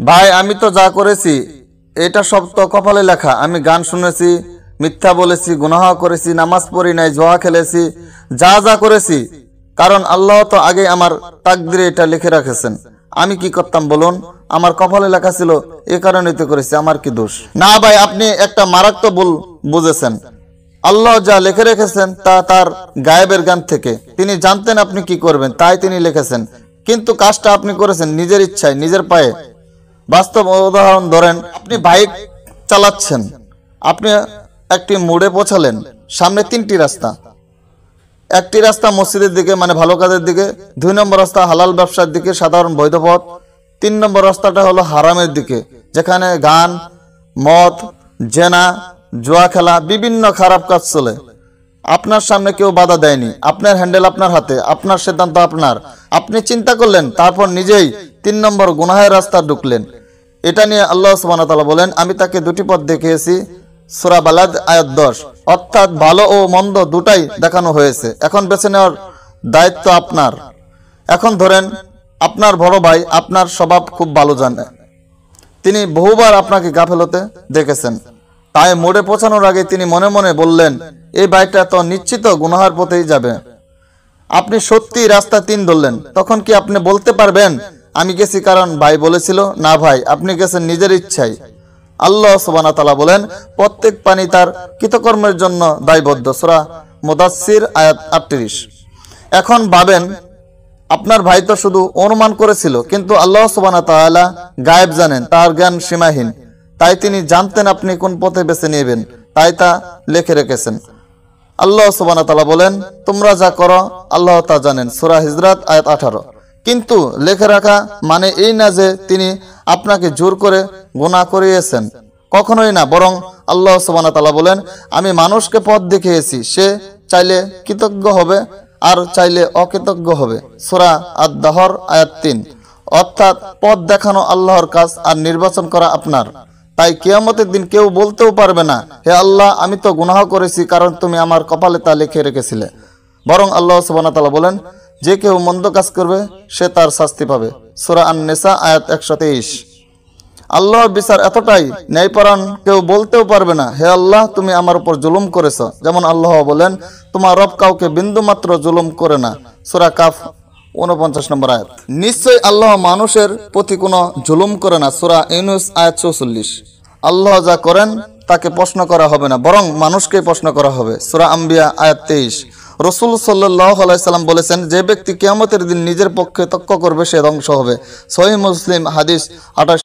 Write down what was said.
ভাই আমি তো যা করেছি এটা সব তো কপালে লেখা। আমি গান শুনেছি, মিথ্যা বলেছি, গুনাহ করেছি, নামাজ পড়ি নাই, জুয়া খেলেছি, যা যা করেছি, কারণ আল্লাহ তো আগে আমার তাকদিরে এটা লিখে রেখেছেন। আমি কি করতাম বলুন? আমার কপালে লেখা ছিল, এই কারণেই তো করেছি, আমার কি দোষ? না ভাই, আপনি একটা মারাত্মক ভুল বুঝেছেন। আল্লাহ যা লিখে রেখেছেন তা তার গায়েবের জ্ঞান থেকে। তিনি জানতেন আপনি কি করবেন, তাই তিনি লিখেছেন। কিন্তু কাজটা আপনি করেছেন নিজের ইচ্ছায়, নিজের পায়ে। বাস্তব উদাহরণ ধরেন, আপনি বাইক চালাচ্ছেন, আপনি একটি মোড়ে পৌঁছালেন, সামনে তিনটি রাস্তা। একটি রাস্তা মসজিদের দিকে, মানে ভালো কাজের দিকে। 2 নম্বর রাস্তা হালাল ব্যবসার দিকে, সাধারণ বৈধ পথ। 3 নম্বর রাস্তাটা হলো হারামের দিকে, যেখানে গান, মদ, জেনা, জুয়া খেলা, বিভিন্ন খারাপ কাজ চলে। আপনার সামনে কেউ বাধা দেয়নি, আপনার হ্যান্ডেল আপনার হাতে, আপনার সিদ্ধান্ত আপনার। আপনি চিন্তা করলেন, তারপর নিজেই 3 নম্বর গুনাহের রাস্তা ঢুকলেন। এটা নিয়ে আল্লাহ সুবহানাহু ওয়া তাআলা বলেন, আমি তাকে দুটি পথ দেখিয়েছি। সূরা বালাদ আয়াত 10। অর্থাৎ ভালো ও মন্দ দুটাই দেখানো হয়েছে। এখন বেছে নেওয়ার দায়িত্ব আপনার। এখন ধরেন, আপনার বড় ভাই আপনার স্বভাব খুব ভালো জানে, তিনি বহুবার আপনাকে গাফেলতে দেখেছেন। তাই মোড়ে পৌঁছানোর আগে তিনি মনে মনে বললেন, এই ভাইটা তো নিশ্চিত গুনাহের পথেই যাবে। আপনি সত্যি রাস্তা 3 ধরলেন। তখন কি আপনি বলতে পারবেন আমি গেছি কারণ ভাই বলেছিল? না ভাই, আপনি গেছেন নিজের ইচ্ছায়। আল্লাহ সুবহানাহু ওয়া তাআলা বলেন, প্রত্যেক প্রাণী তার কৃতকর্মের জন্য দায়বদ্ধ। সূরা মুদাসসির আয়াত 38। এখন ভাবেন, আপনার ভাই তো শুধু অনুমান করেছিল, কিন্তু আল্লাহ সুবহানাহু ওয়া তাআলা গায়েব জানেন, তার জ্ঞান সীমাহীন। তাই তিনি জানতেন আপনি কোন পথে বেছে নেবেন, তাই তা লিখে রেখেছেন। আল্লাহ সুবহানাহু ওয়া তাআলা বলেন, তোমরা যা করো আল্লাহ তা জানেন। সূরা হিজরাত আয়াত 18। কিন্তু লিখে রাখা মানে এই না যে তিনি আপনাকে জোর করে গুনাহ করিয়েছেন, কখনোই না। বরং আল্লাহ সুবহানাহু ওয়া তাআলা বলেন, আমি মানুষকে পথ দেখিয়েছি, সে চাইলে কৃতজ্ঞ হবে আর চাইলে অকৃতজ্ঞ হবে। সূরা আদ-দাহর আয়াত 3। অর্থাৎ পথ দেখানো আল্লাহর কাজ আর নির্বাচন করা আপনার। তাই কিয়ামতের দিন কেউ বলতেও পারবে না, হে আল্লাহ আমি তো গুনাহ করেছি কারণ তুমি আমার কপালে তা লিখে রেখেছিলে। বরং আল্লাহ সুবহানাহু ওয়া তাআলা বলেন, যে কেউ মন্দ কাজ করবে সে তার শাস্তি পাবে। সূরা আন-নিসা আয়াত 123। আল্লাহর বিচার এতটাই ন্যায়পরায়ণ, কেউ বলতেও পারবে না, হে আল্লাহ তুমি আমার উপর জুলুম করেছো। যেমন আল্লাহ বলেন, তোমার রব কাউকে বিন্দুমাত্র জুলুম করে না। সূরা কাফ 49 নম্বর আয়াত। নিশ্চয় আল্লাহ মানুষের প্রতি কোনো জুলুম করে না। সূরা ইউনূস আয়াত 44। আল্লাহ যা করেন তাকে প্রশ্ন করা হবে না, বরং মানুষকে প্রশ্ন করা হবে। সূরা আম্বিয়া আয়াত 23। রাসূল সাল্লাল্লাহু আলাইহি সাল্লাম বলেছেন, যে ব্যক্তি কিয়ামতের দিন নিজের পক্ষে তর্ক করবে সে ধ্বংস হবে। সহিহ মুসলিম হাদিস 28।